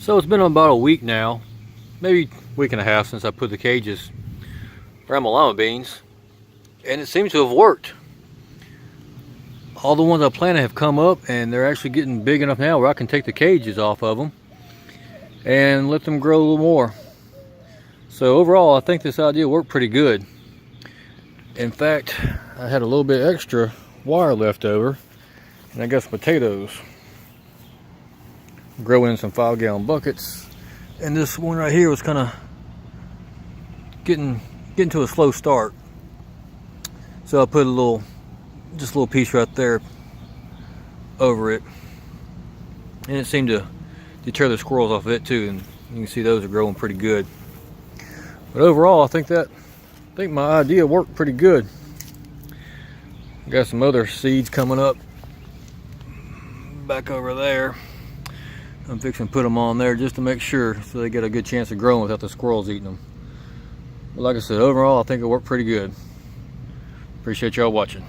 So it's been about a week now, maybe a week and a half since I put the cages around my lima beans, and it seems to have worked. All the ones I planted have come up, and they're actually getting big enough now where I can take the cages off of them and let them grow a little more. So overall, I think this idea worked pretty good. In fact, I had a little bit extra wire left over, and I got some potatoes growing in some 5-gallon buckets, and this one right here was kind of getting to a slow start, so I put just a little piece right there over it, and it seemed to deter the squirrels off of it too, and you can see those are growing pretty good. But overall, I think my idea worked pretty good. Got some other seeds coming up back over there. I'm fixing to put them on there just to make sure, so they get a good chance of growing without the squirrels eating them. But like I said, overall, I think it worked pretty good. Appreciate y'all watching.